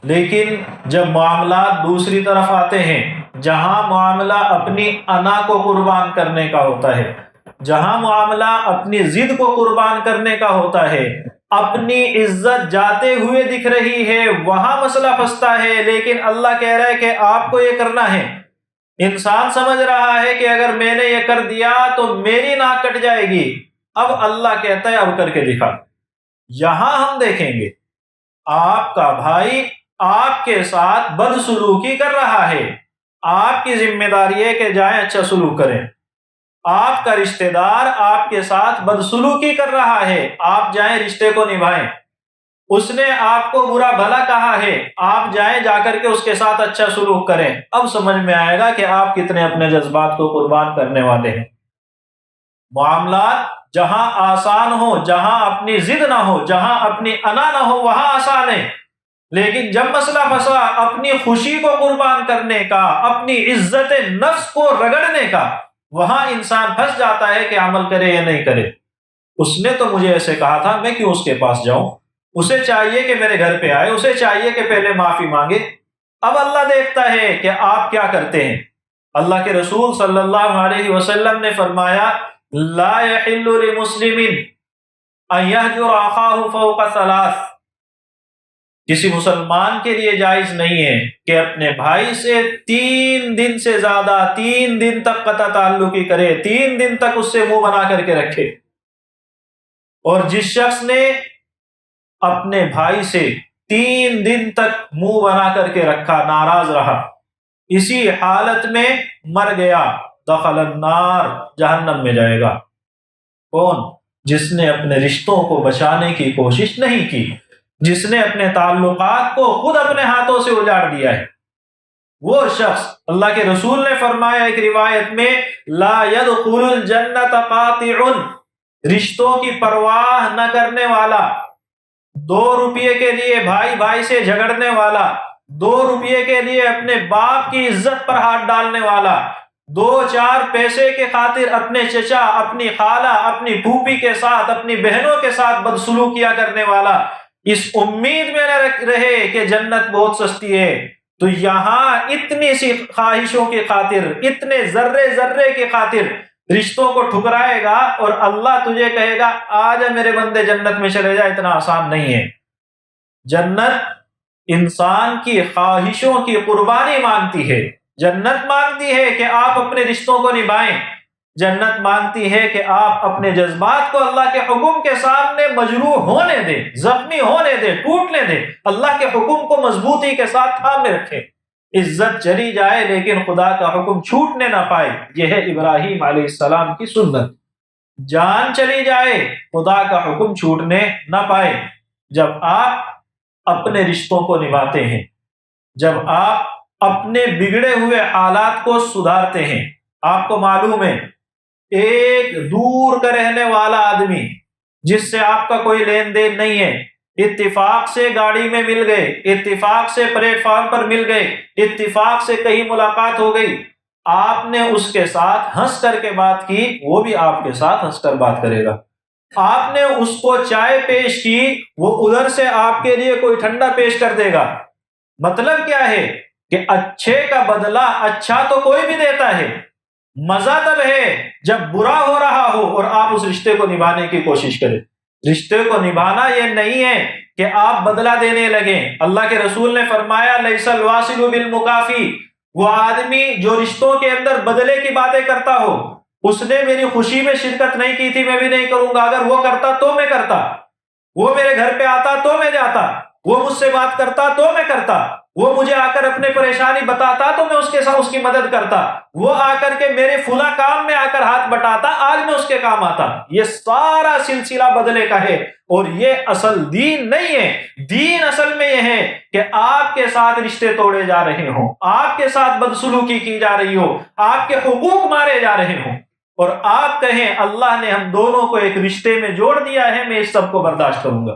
لیکن جب معاملات دوسری طرف آتے ہیں، جہاں معاملہ اپنی انا کو قربان کرنے کا ہوتا ہے، جہاں معاملہ اپنی ضد کو قربان کرنے کا ہوتا ہے، اپنی عزت جاتے ہوئے دکھ رہی ہے، وہاں مسئلہ پھنستا ہے۔ لیکن اللہ کہہ رہا ہے کہ آپ کو یہ کرنا ہے۔ انسان سمجھ رہا ہے کہ اگر میں نے یہ کر دیا تو میری ناک کٹ جائے گی۔ اب اللہ کہتا ہے اب کر کے دکھا۔ یہاں ہم دیکھیں گے آپ کا بھائی آپ کے ساتھ بدسلوکی کر رہا ہے، آپ کی ذمہ داری ہے کہ جائیں اچھا سلوک کریں۔ آپ کا رشتہ دار آپ کے ساتھ بدسلوکی کر رہا ہے، آپ جائیں رشتے کو نبھائیں۔ اس نے آپ کو برا بھلا کہا ہے، آپ جائیں جا کر کے اس کے ساتھ اچھا سلوک کریں۔ اب سمجھ میں آئے گا کہ آپ کتنے اپنے جذبات کو قربان کرنے والے ہیں۔ معاملات جہاں آسان ہو، جہاں اپنی ضد نہ ہو، جہاں اپنی انا نہ ہو، وہاں آسان ہے۔ لیکن جب مسئلہ پھنسا اپنی خوشی کو قربان کرنے کا، اپنی عزت نفس کو رگڑنے کا، وہاں انسان پھنس جاتا ہے کہ عمل کرے یا نہیں کرے۔ اس نے تو مجھے ایسے کہا تھا، میں کیوں اس کے پاس جاؤں؟ اسے چاہیے کہ میرے گھر پہ آئے، اسے چاہیے کہ پہلے معافی مانگے۔ اب اللہ دیکھتا ہے کہ آپ کیا کرتے ہیں۔ اللہ کے رسول صلی اللہ علیہ وسلم نے فرمایا لا يحل لمسلم ان يهجر اخاه فوق ثلاث، کسی مسلمان کے لیے جائز نہیں ہے کہ اپنے بھائی سے 3 دن سے زیادہ، 3 دن تک قطع تعلقی کرے، 3 دن تک اس سے منہ بنا کر کے رکھے۔ اور جس شخص نے اپنے بھائی سے 3 دن تک منہ بنا کر کے رکھا، ناراض رہا، اسی حالت میں مر گیا، دخل النار، جہنم میں جائے گا۔ کون؟ جس نے اپنے رشتوں کو بچانے کی کوشش نہیں کی، جس نے اپنے تعلقات کو خود اپنے ہاتھوں سے اجاڑ دیا ہے، وہ شخص۔ اللہ کے رسول نے فرمایا ایک روایت میں لا يدخل الجنت قاطع، رشتوں کی پرواہ نہ کرنے والا، 2 روپے کے لیے بھائی بھائی سے جھگڑنے والا، 2 روپے کے لیے اپنے باپ کی عزت پر ہاتھ ڈالنے والا، 2-4 پیسے کے خاطر اپنے چچا، اپنی خالہ، اپنی پھوپھی کے ساتھ، اپنی بہنوں کے ساتھ بدسلوکیاں کرنے والا، اس امید میں نہ رہے کہ جنت بہت سستی ہے، تو یہاں اتنی سی خواہشوں کی خاطر، اتنے ذرے کی خاطر رشتوں کو ٹھکرائے گا، اور اللہ تجھے کہے گا آجا میرے بندے جنت میں چلے جا۔ اتنا آسان نہیں ہے۔ جنت انسان کی خواہشوں کی قربانی مانگتی ہے۔ جنت مانگتی ہے کہ آپ اپنے رشتوں کو نبھائیں، جنت مانگتی ہے کہ آپ اپنے جذبات کو اللہ کے حکم کے سامنے مجروح ہونے دیں، زخمی ہونے دیں، ٹوٹنے دیں، اللہ کے حکم کو مضبوطی کے ساتھ تھامے رکھیں۔ عزت چلی جائے لیکن خدا کا حکم چھوٹنے نہ پائے، یہ ہے ابراہیم علیہ السلام کی سنت۔ جان چلی جائے خدا کا حکم چھوٹنے نہ پائے۔ جب آپ اپنے رشتوں کو نبھاتے ہیں، جب آپ اپنے بگڑے ہوئے حالات کو سدھارتے ہیں، آپ کو معلوم ہے ایک دور کا رہنے والا آدمی جس سے آپ کا کوئی لین دین نہیں ہے، اتفاق سے گاڑی میں مل گئے، اتفاق سے پلیٹ فارم پر مل گئے، اتفاق سے کہیں ملاقات ہو گئی، آپ نے اس کے ساتھ ہنس کر کے بات کی، وہ بھی آپ کے ساتھ ہنس کر بات کرے گا۔ آپ نے اس کو چائے پیش کی، وہ ادھر سے آپ کے لیے کوئی ٹھنڈا پیش کر دے گا۔ مطلب کیا ہے کہ اچھے کا بدلہ اچھا تو کوئی بھی دیتا ہے، مزہ تب ہے جب برا ہو رہا ہو اور آپ اس رشتے کو نبھانے کی کوشش کریں۔ رشتے کو نبھانا یہ نہیں ہے کہ آپ بدلہ دینے لگیں۔ اللہ کے رسول نے فرمایا لیس الواصل بالمکافی، وہ آدمی جو رشتوں کے اندر بدلے کی باتیں کرتا ہو، اس نے میری خوشی میں شرکت نہیں کی تھی، میں بھی نہیں کروں گا، اگر وہ کرتا تو میں کرتا، وہ میرے گھر پہ آتا تو میں جاتا، وہ مجھ سے بات کرتا تو میں کرتا، وہ مجھے آ کر اپنے پریشانی بتاتا تو میں اس کے ساتھ اس کی مدد کرتا، وہ آ کر کے میرے فلاں کام میں آ کر ہاتھ بٹاتا، آج میں اس کے کام آتا۔ یہ سارا سلسلہ بدلے کا ہے، اور یہ اصل دین نہیں ہے۔ دین اصل میں یہ ہے کہ آپ کے ساتھ رشتے توڑے جا رہے ہوں، آپ کے ساتھ بدسلوکی کی جا رہی ہو، آپ کے حقوق مارے جا رہے ہوں، اور آپ کہیں اللہ نے ہم دونوں کو ایک رشتے میں جوڑ دیا ہے، میں اس سب کو برداشت کروں گا،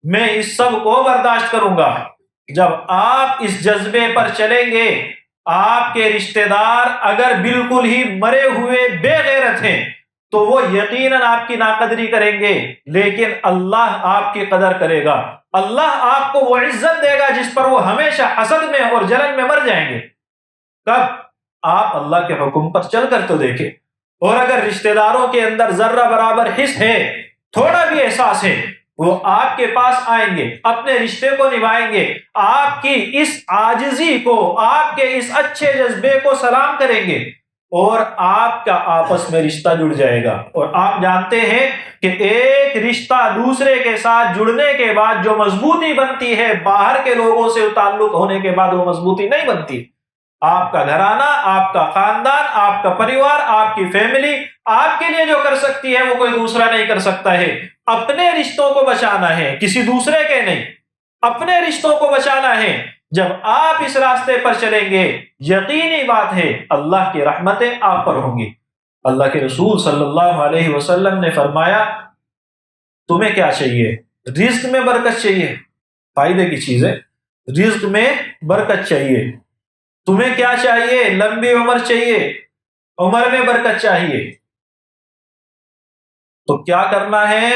میں اس سب کو برداشت کروں گا۔ جب آپ اس جذبے پر چلیں گے، آپ کے رشتہ دار اگر بالکل ہی مرے ہوئے بے غیرت ہیں تو وہ یقیناً آپ کی ناقدری کریں گے، لیکن اللہ آپ کی قدر کرے گا۔ اللہ آپ کو وہ عزت دے گا جس پر وہ ہمیشہ حسد میں اور جلن میں مر جائیں گے۔ کب؟ آپ اللہ کے حکم پر چل کر تو دیکھیں۔ اور اگر رشتہ داروں کے اندر ذرہ برابر حس ہے، تھوڑا بھی احساس ہے، وہ آپ کے پاس آئیں گے، اپنے رشتے کو نبھائیں گے، آپ کی اس عاجزی کو، آپ کے اس اچھے جذبے کو سلام کریں گے، اور آپ کا آپس میں رشتہ جڑ جائے گا۔ اور آپ جانتے ہیں کہ ایک رشتہ دوسرے کے ساتھ جڑنے کے بعد جو مضبوطی بنتی ہے، باہر کے لوگوں سے تعلق ہونے کے بعد وہ مضبوطی نہیں بنتی۔ آپ کا گھرانہ، آپ کا خاندان، آپ کا پریوار، آپ کی فیملی آپ کے لیے جو کر سکتی ہے وہ کوئی دوسرا نہیں کر سکتا ہے۔ اپنے رشتوں کو بچانا ہے، کسی دوسرے کے نہیں، اپنے رشتوں کو بچانا ہے۔ جب آپ اس راستے پر چلیں گے، یقینی بات ہے اللہ کی رحمتیں آپ پر ہوں گی۔ اللہ کے رسول صلی اللہ علیہ وسلم نے فرمایا، تمہیں کیا چاہیے؟ رزق میں برکت چاہیے، فائدے کی چیز ہے، رزق میں برکت چاہیے۔ تمہیں کیا چاہیے؟ لمبی عمر چاہیے، عمر میں برکت چاہیے۔ تو کیا کرنا ہے؟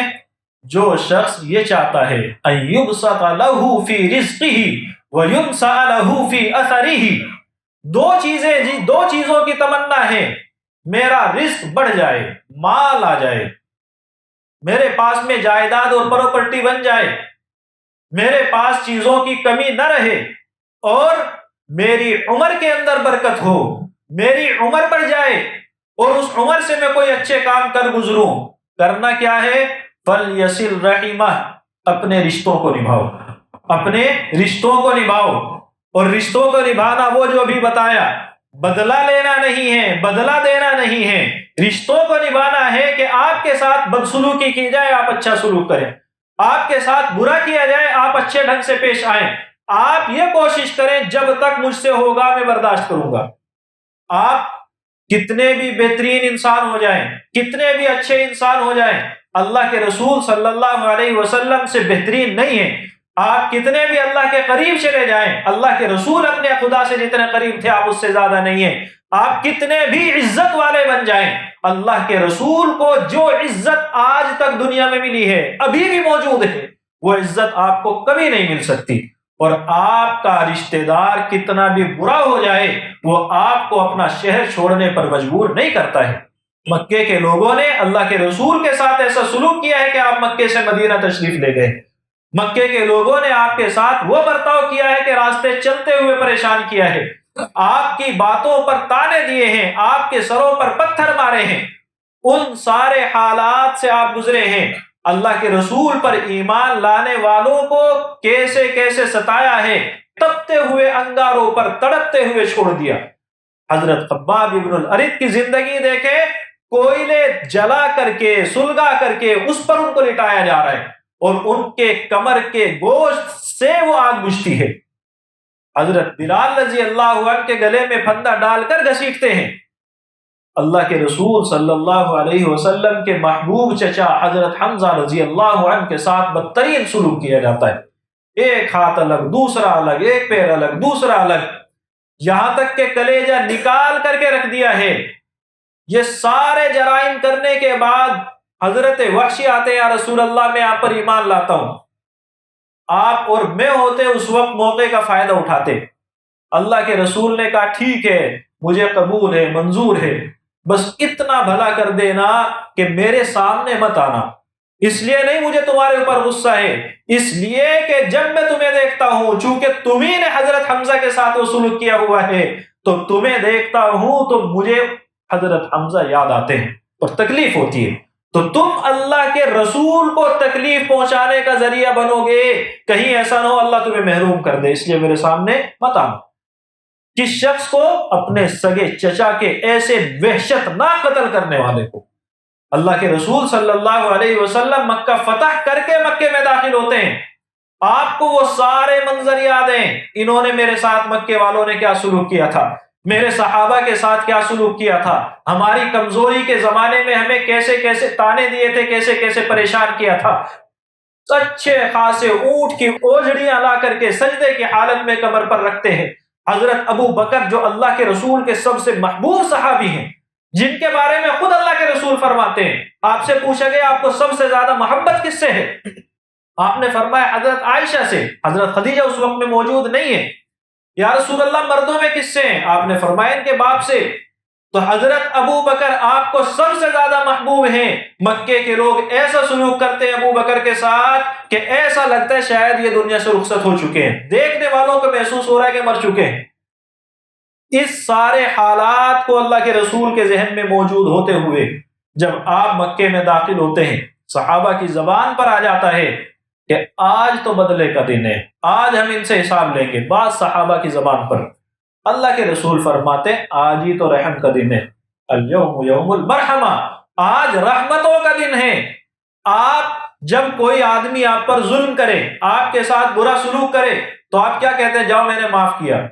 جو شخص یہ چاہتا ہے ان یبسط لہ فی رزقہ وینسأ لہ فی اثرہ، دو چیزوں کی تمنا ہے، میرا رزق بڑھ جائے، مال آ جائے، میرے پاس میں جائیداد اور پراپرٹی بن جائے، میرے پاس چیزوں کی کمی نہ رہے، اور میری عمر کے اندر برکت ہو، میری عمر بڑھ جائے، اور اس عمر سے میں کوئی اچھے کام کر گزروں۔ کرنا کیا ہے؟ فَلْيَصِلْ رَحِمَهُ، اپنے رشتوں کو نبھاؤ، اپنے رشتوں کو نبھاؤ۔ اور رشتوں کو نبھانا وہ جو بھی بتایا، بدلہ لینا نہیں ہے، بدلہ دینا نہیں ہے، رشتوں کو نبھانا ہے کہ آپ کے ساتھ بدسلوکی کی جائے آپ اچھا سلوک کریں، آپ کے ساتھ برا کیا جائے آپ اچھے ڈھنگ سے پیش آئیں۔ آپ یہ کوشش کریں جب تک مجھ سے ہوگا میں برداشت کروں گا۔ آپ کتنے بھی بہترین انسان ہو جائیں، کتنے بھی اچھے انسان ہو جائیں، اللہ کے رسول صلی اللہ علیہ وسلم سے بہترین نہیں ہیں۔ آپ کتنے بھی اللہ کے قریب چلے جائیں، اللہ کے رسول اپنے خدا سے جتنے قریب تھے آپ اس سے زیادہ نہیں ہیں۔ آپ کتنے بھی عزت والے بن جائیں، اللہ کے رسول کو جو عزت آج تک دنیا میں ملی ہے، ابھی بھی موجود ہے، وہ عزت آپ کو کبھی نہیں مل سکتی۔ اور آپ کا رشتہ دار کتنا بھی برا ہو جائے، وہ آپ کو اپنا شہر چھوڑنے پر مجبور نہیں کرتا ہے۔ مکے کے لوگوں نے اللہ کے رسول کے ساتھ ایسا سلوک کیا ہے کہ آپ مکے سے مدینہ تشریف لے گئے۔ مکے کے لوگوں نے آپ کے ساتھ وہ برتاؤ کیا ہے کہ راستے چلتے ہوئے پریشان کیا ہے، آپ کی باتوں پر تانے دیے ہیں، آپ کے سروں پر پتھر مارے ہیں، ان سارے حالات سے آپ گزرے ہیں۔ اللہ کے رسول پر ایمان لانے والوں کو کیسے کیسے ستایا ہے، تپتے ہوئے انگاروں پر تڑپتے ہوئے چھوڑ دیا۔ حضرت خباب ابن الارت کی زندگی دیکھیں، کوئلے جلا کر کے، سلگا کر کے اس پر ان کو لٹایا جا رہا ہے، اور ان کے کمر کے گوشت سے وہ آگ بجھتی ہے۔ حضرت بلال رضی اللہ عنہ کے گلے میں پھندا ڈال کر گھسیٹتے ہیں۔ اللہ کے رسول صلی اللہ علیہ وسلم کے محبوب چچا حضرت حمزہ رضی اللہ عنہ کے ساتھ بدترین سلوک کیا جاتا ہے، ایک ہاتھ الگ، دوسرا الگ، ایک پیر الگ، دوسرا الگ، یہاں تک کہ کلیجہ نکال کر کے رکھ دیا ہے۔ یہ سارے جرائم کرنے کے بعد حضرت وحشی آتے ہیں، یا رسول اللہ میں آپ پر ایمان لاتا ہوں۔ آپ اور میں ہوتے اس وقت موقع کا فائدہ اٹھاتے۔ اللہ کے رسول نے کہا ٹھیک ہے، مجھے قبول ہے، منظور ہے، بس اتنا بھلا کر دینا کہ میرے سامنے مت آنا۔ اس لیے نہیں مجھے تمہارے اوپر غصہ ہے، اس لیے کہ جب میں تمہیں دیکھتا ہوں، چونکہ تمہیں نے حضرت حمزہ کے ساتھ وہ سلوک کیا ہوا ہے، تو تمہیں دیکھتا ہوں تو مجھے حضرت حمزہ یاد آتے ہیں اور تکلیف ہوتی ہے۔ تو تم اللہ کے رسول کو تکلیف پہنچانے کا ذریعہ بنو گے، کہیں ایسا نہ ہو اللہ تمہیں محروم کر دے، اس لیے میرے سامنے مت آنا۔ کس شخص کو؟ اپنے سگے چچا کے ایسے وحشت ناک قتل کرنے والے کو۔ اللہ کے رسول صلی اللہ علیہ وسلم مکہ فتح کر کے مکے میں داخل ہوتے ہیں، آپ کو وہ سارے منظر یاد ہیں، انہوں نے میرے ساتھ مکے والوں نے کیا سلوک کیا تھا، میرے صحابہ کے ساتھ کیا سلوک کیا تھا، ہماری کمزوری کے زمانے میں ہمیں کیسے کیسے تانے دیے تھے، کیسے کیسے پریشان کیا تھا۔ اچھے خاصے اونٹ کی اوجھڑیاں لا کر کے سجدے کی حالت میں کمر پر رکھتے ہیں۔ حضرت ابو بکر جو اللہ کے رسول کے سب سے محبوب صحابی ہیں، جن کے بارے میں خود اللہ کے رسول فرماتے ہیں. آپ سے پوچھا گیا آپ کو سب سے زیادہ محبت کس سے ہے؟ آپ نے فرمایا حضرت عائشہ سے. حضرت خدیجہ اس وقت میں موجود نہیں ہے. یا رسول اللہ مردوں میں کس سے ہیں؟ آپ نے فرمایا ان کے باپ سے. تو حضرت ابو بکر آپ کو سب سے زیادہ محبوب ہیں. مکے کے لوگ ایسا سلوک کرتے ہیں ابو بکر کے ساتھ کہ ایسا لگتا ہے شاید یہ دنیا سے رخصت ہو چکے ہیں. دیکھنے والوں کو محسوس ہو رہا ہے کہ مر چکے ہیں. اس سارے حالات کو اللہ کے رسول کے ذہن میں موجود ہوتے ہوئے جب آپ مکے میں داخل ہوتے ہیں، صحابہ کی زبان پر آ جاتا ہے کہ آج تو بدلے کا دن ہے، آج ہم ان سے حساب لیں گے. بعض صحابہ کی زبان پر اللہ کے رسول فرماتے آج ہی تو رحم کا دن ہے، الیوم یوم المرحمہ، آج رحمتوں کا دن ہے. آپ جب کوئی آدمی آپ پر ظلم کرے، آپ کے ساتھ برا سلوک کرے، تو آپ کیا کہتے ہیں؟ جاؤ میں نے معاف کیا.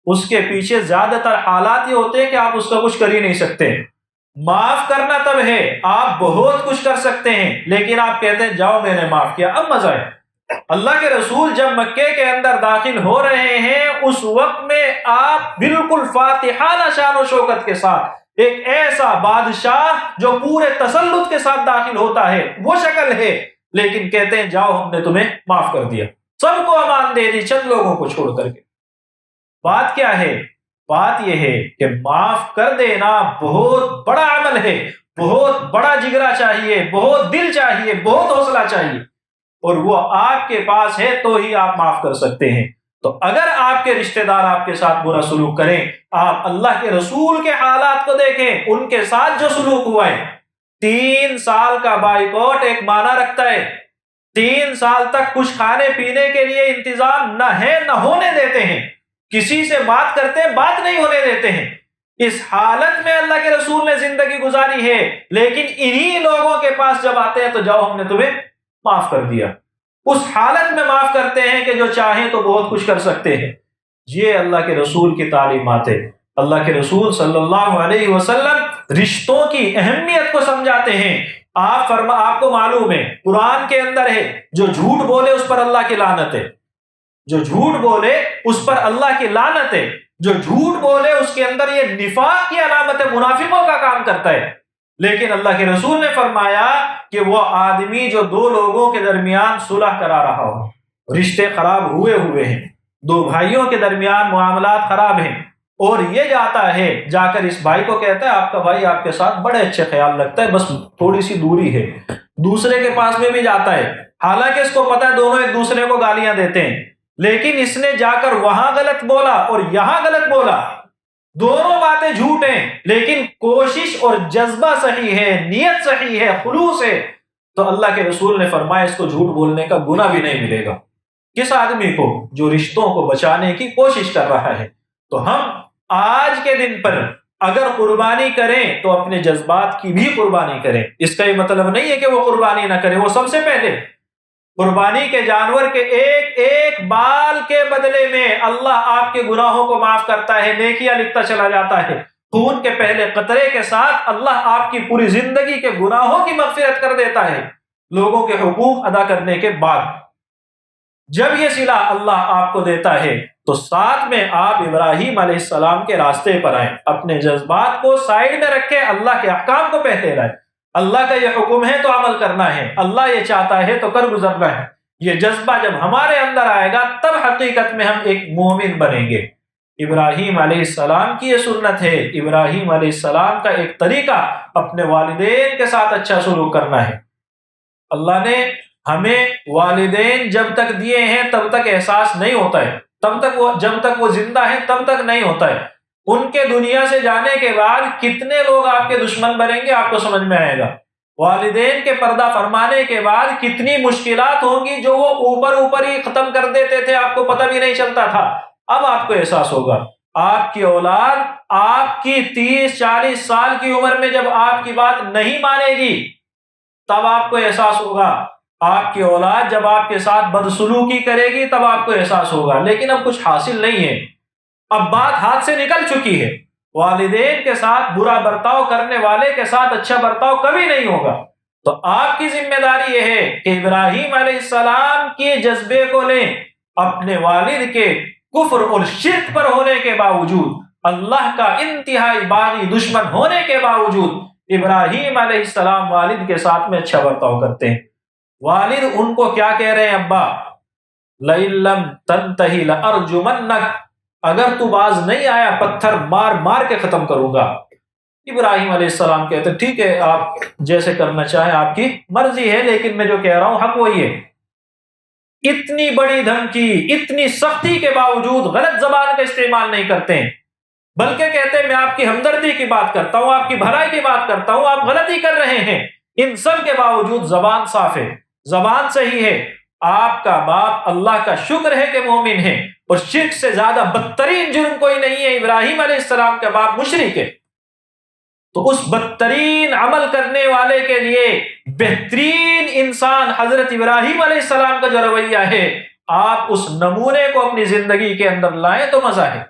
اس کے پیچھے زیادہ تر حالات یہ ہوتے ہیں کہ آپ اس کا کچھ کر ہی نہیں سکتے. معاف کرنا تب ہے آپ بہت کچھ کر سکتے ہیں، لیکن آپ کہتے ہیں جاؤ میں نے معاف کیا. اب مزہ ہے. اللہ کے رسول جب مکے کے اندر داخل ہو رہے ہیں اس وقت میں آپ بالکل فاتحانہ شان و شوکت کے ساتھ، ایک ایسا بادشاہ جو پورے تسلط کے ساتھ داخل ہوتا ہے وہ شکل ہے، لیکن کہتے ہیں جاؤ ہم نے تمہیں معاف کر دیا، سب کو امان دے دی چند لوگوں کو چھوڑ کر کے. بات کیا ہے؟ بات یہ ہے کہ معاف کر دینا بہت بڑا عمل ہے، بہت بڑا جگرا چاہیے، بہت دل چاہیے، بہت حوصلہ چاہیے، اور وہ آپ کے پاس ہے تو ہی آپ معاف کر سکتے ہیں. تو اگر آپ کے رشتہ دار آپ کے ساتھ برا سلوک کریں، آپ اللہ کے رسول کے حالات کو دیکھیں، ان کے ساتھ جو سلوک ہوا ہے. 3 سال کا بائیکاٹ ایک معنی رکھتا ہے. 3 سال تک کچھ کھانے پینے کے لیے انتظام نہ ہے نہ ہونے دیتے ہیں، کسی سے بات کرتے ہیں بات نہیں ہونے دیتے ہیں. اس حالت میں اللہ کے رسول نے زندگی گزاری ہے، لیکن انہی لوگوں کے پاس جب آتے ہیں تو جاؤ ہم نے تمہیں معاف کر دیا. اس حالت میں معاف کرتے ہیں کہ جو چاہیں تو بہت کچھ کر سکتے ہیں. یہ اللہ کے رسول کی تعلیمات ہے. اللہ کے رسول صلی اللہ علیہ وسلم رشتوں کی اہمیت کو سمجھاتے ہیں. آپ کو معلوم ہے قرآن کے اندر ہے جو جھوٹ بولے اس پر اللہ کی لعنت ہے، جو جھوٹ بولے اس پر اللہ کی لعنت ہے، جو جھوٹ بولے اس کے اندر یہ نفاق کی علامت ہے، منافقوں کا کام کرتا ہے. لیکن اللہ کے رسول نے فرمایا کہ وہ آدمی جو 2 لوگوں کے درمیان صلح کرا رہا ہو، رشتے خراب ہوئے ہیں، 2 بھائیوں کے درمیان معاملات خراب ہیں، اور یہ جاتا ہے جا کر اس بھائی کو کہتا ہے آپ کا بھائی آپ کے ساتھ بڑے اچھے خیال رکھتا ہے، بس تھوڑی سی دوری ہے. دوسرے کے پاس میں بھی جاتا ہے، حالانکہ اس کو پتا ہے دونوں ایک دوسرے کو گالیاں دیتے ہیں، لیکن اس نے جا کر وہاں غلط بولا اور یہاں غلط بولا. دونوں باتیں جھوٹ ہیں، لیکن کوشش اور جذبہ صحیح ہے، نیت صحیح ہے، خلوص ہے. تو اللہ کے رسول نے فرمایا اس کو جھوٹ بولنے کا گناہ بھی نہیں ملے گا. کس آدمی کو؟ جو رشتوں کو بچانے کی کوشش کر رہا ہے. تو ہم آج کے دن پر اگر قربانی کریں تو اپنے جذبات کی بھی قربانی کریں. اس کا یہ مطلب نہیں ہے کہ وہ قربانی نہ کریں، وہ سب سے پہلے قربانی کے جانور کے ایک ایک بال کے بدلے میں اللہ آپ کے گناہوں کو معاف کرتا ہے، نیکیاں لکھتا چلا جاتا ہے. خون کے پہلے قطرے کے ساتھ اللہ آپ کی پوری زندگی کے گناہوں کی مغفرت کر دیتا ہے، لوگوں کے حقوق ادا کرنے کے بعد. جب یہ صلہ اللہ آپ کو دیتا ہے تو ساتھ میں آپ ابراہیم علیہ السلام کے راستے پر آئیں، اپنے جذبات کو سائیڈ میں رکھیں، اللہ کے احکام کو پہلے لائیں. اللہ کا یہ حکم ہے تو عمل کرنا ہے، اللہ یہ چاہتا ہے تو کر گزرنا ہے. یہ جذبہ جب ہمارے اندر آئے گا تب حقیقت میں ہم ایک مومن بنیں گے. ابراہیم علیہ السلام کی یہ سنت ہے، ابراہیم علیہ السلام کا ایک طریقہ اپنے والدین کے ساتھ اچھا سلوک کرنا ہے. اللہ نے ہمیں والدین جب تک دیے ہیں تب تک احساس نہیں ہوتا ہے، جب تک وہ زندہ ہیں تب تک نہیں ہوتا ہے. ان کے دنیا سے جانے کے بعد کتنے لوگ آپ کے دشمن بنیں گے آپ کو سمجھ میں آئے گا. والدین کے پردہ فرمانے کے بعد کتنی مشکلات ہوں گی جو وہ اوپر ہی ختم کر دیتے تھے، آپ کو پتہ بھی نہیں چلتا تھا. اب آپ کو احساس ہوگا. آپ کی اولاد آپ کی 30-40 سال کی عمر میں جب آپ کی بات نہیں مانے گی تب آپ کو احساس ہوگا. آپ کی اولاد جب آپ کے ساتھ بدسلوکی کرے گی تب آپ کو احساس ہوگا. لیکن اب کچھ حاصل نہیں ہے، اب بات ہاتھ سے نکل چکی ہے. والدین کے ساتھ برا برتاؤ کرنے والے کے ساتھ اچھا برتاؤ کبھی نہیں ہوگا. تو آپ کی ذمہ داری یہ ہے کہ ابراہیم علیہ السلام کے جذبے کو لیں. اپنے والد کے کفر اور شرک پر ہونے کے باوجود اللہ کا انتہائی باغی دشمن ہونے کے باوجود ابراہیم علیہ السلام والد کے ساتھ میں اچھا برتاؤ کرتے ہیں۔ والد ان کو کیا کہہ رہے ہیں؟ ابا لئن لم تنتہی لارجمنک، اگر تو باز نہیں آیا پتھر مار مار کے ختم کروں گا۔ ابراہیم علیہ السلام کہتے ہیں ٹھیک ہے، آپ جیسے کرنا چاہیں، آپ کی مرضی ہے، لیکن میں جو کہہ رہا ہوں حق وہی ہے۔ اتنی بڑی دھمکی، اتنی سختی کے باوجود غلط زبان کا استعمال نہیں کرتے ہیں، بلکہ کہتے ہیں میں آپ کی ہمدردی کی بات کرتا ہوں، آپ کی بھلائی کی بات کرتا ہوں، آپ غلطی کر رہے ہیں۔ ان سب کے باوجود زبان صاف ہے، زبان صحیح ہے۔ آپ کا باپ اللہ کا شکر ہے کہ مومن ہے، اور شرک سے زیادہ بدترین جرم کوئی نہیں ہے۔ ابراہیم علیہ السلام کا باپ مشرک ہے، تو اس بدترین عمل کرنے والے کے لیے بہترین انسان حضرت ابراہیم علیہ السلام کا جو رویہ ہے، آپ اس نمونے کو اپنی زندگی کے اندر لائیں تو مزہ ہے۔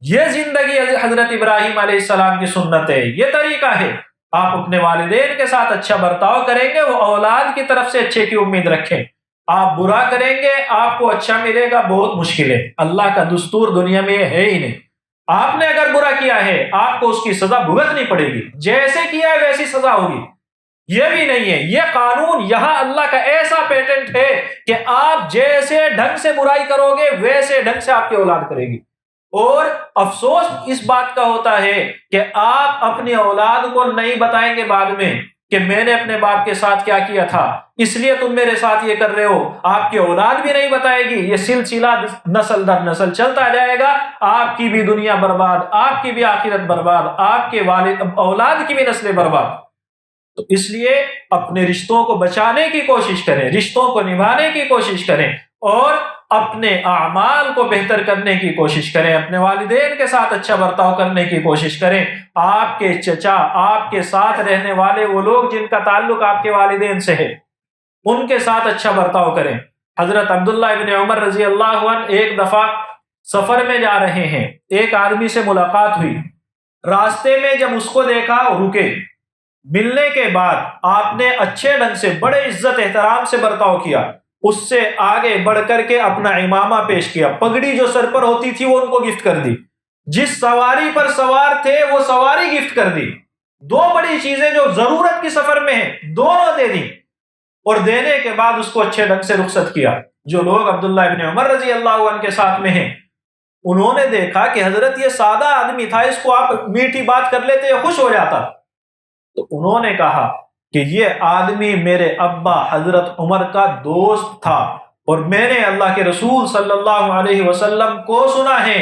یہ زندگی حضرت ابراہیم علیہ السلام کی سنت ہے، یہ طریقہ ہے۔ آپ اپنے والدین کے ساتھ اچھا برتاؤ کریں گے، وہ اولاد کی طرف سے اچھے کی امید رکھیں۔ آپ برا کریں گے، آپ کو اچھا ملے گا، بہت مشکل ہے۔ اللہ کا دستور دنیا میں ہے ہی نہیں۔ آپ نے اگر برا کیا ہے، آپ کو اس کی سزا بھگتنی پڑے گی، جیسے کیا ہے ویسی سزا ہوگی۔ یہ بھی نہیں ہے، یہ قانون یہاں اللہ کا ایسا پیٹنٹ ہے کہ آپ جیسے ڈھنگ سے برائی کرو گے ویسے ڈھنگ سے آپ کی اولاد کرے گی۔ اور افسوس اس بات کا ہوتا ہے کہ آپ اپنی اولاد کو نہیں بتائیں گے بعد میں کہ میں نے اپنے باپ کے ساتھ کیا کیا تھا، اس لیے تم میرے ساتھ یہ کر رہے ہو۔ آپ کی اولاد بھی نہیں بتائے گی، یہ سلسلہ نسل در نسل چلتا جائے گا۔ آپ کی بھی دنیا برباد، آپ کی بھی آخرت برباد، آپ کے والد اولاد کی بھی نسلیں برباد۔ تو اس لیے اپنے رشتوں کو بچانے کی کوشش کریں، رشتوں کو نبھانے کی کوشش کریں، اور اپنے اعمال کو بہتر کرنے کی کوشش کریں، اپنے والدین کے ساتھ اچھا برتاؤ کرنے کی کوشش کریں۔ آپ کے چچا، آپ کے ساتھ رہنے والے وہ لوگ جن کا تعلق آپ کے والدین سے ہے، ان کے ساتھ اچھا برتاؤ کریں۔ حضرت عبداللہ ابن عمر رضی اللہ عنہ ایک دفعہ سفر میں جا رہے ہیں، ایک آدمی سے ملاقات ہوئی، راستے میں جب اس کو دیکھا رکے، ملنے کے بعد آپ نے اچھے ڈھنگ سے بڑے عزت احترام سے برتاؤ کیا، اس سے آگے بڑھ کر کے اپنا امامہ پیش کیا، پگڑی جو سر پر ہوتی تھی وہ ان کو گفٹ کر دی، جس سواری پر سوار تھے وہ سواری گفٹ کر دی، دو بڑی چیزیں جو ضرورت کی سفر میں ہیں دونوں دے دی، اور دینے کے بعد اس کو اچھے ڈھنگ سے رخصت کیا۔ جو لوگ عبداللہ ابن عمر رضی اللہ عنہ کے ساتھ میں ہیں، انہوں نے دیکھا کہ حضرت یہ سادہ آدمی تھا، اس کو آپ میٹھی بات کر لیتے یہ خوش ہو جاتا، تو انہوں نے کہا کہ یہ آدمی میرے ابا حضرت عمر کا دوست تھا، اور میں نے اللہ کے رسول صلی اللہ علیہ وسلم کو سنا ہے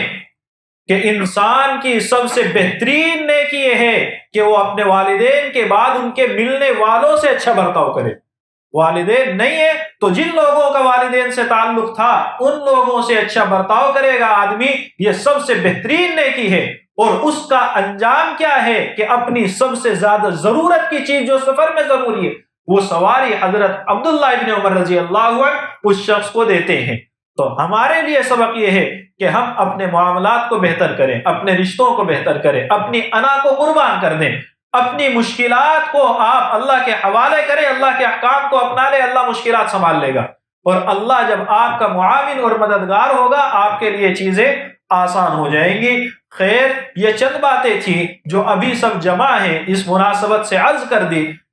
کہ انسان کی سب سے بہترین نیکی یہ ہے کہ وہ اپنے والدین کے بعد ان کے ملنے والوں سے اچھا برتاؤ کرے۔ والدین نہیں ہے تو جن لوگوں کا والدین سے تعلق تھا ان لوگوں سے اچھا برتاؤ کرے گا آدمی، یہ سب سے بہترین نیکی ہے۔ اور اس کا انجام کیا ہے کہ اپنی سب سے زیادہ ضرورت کی چیز جو سفر میں ضروری ہے وہ سواری حضرت عبداللہ ابن عمر رضی اللہ عنہ اس شخص کو دیتے ہیں۔ تو ہمارے لیے سبق یہ ہے کہ ہم اپنے معاملات کو بہتر کریں، اپنے رشتوں کو بہتر کریں، اپنی انا کو قربان کر دیں، اپنی مشکلات کو آپ اللہ کے حوالے کریں، اللہ کے احکام کو اپنا لیں، اللہ مشکلات سنبھال لے گا، اور اللہ جب آپ کا معاون اور مددگار ہوگا آپ کے لیے چیزیں آسان ہو جائیں گی۔ خیر، یہ چند باتیں تھیں جو ابھی سب جمع ہیں، اس مناسبت سے عرض کر دی۔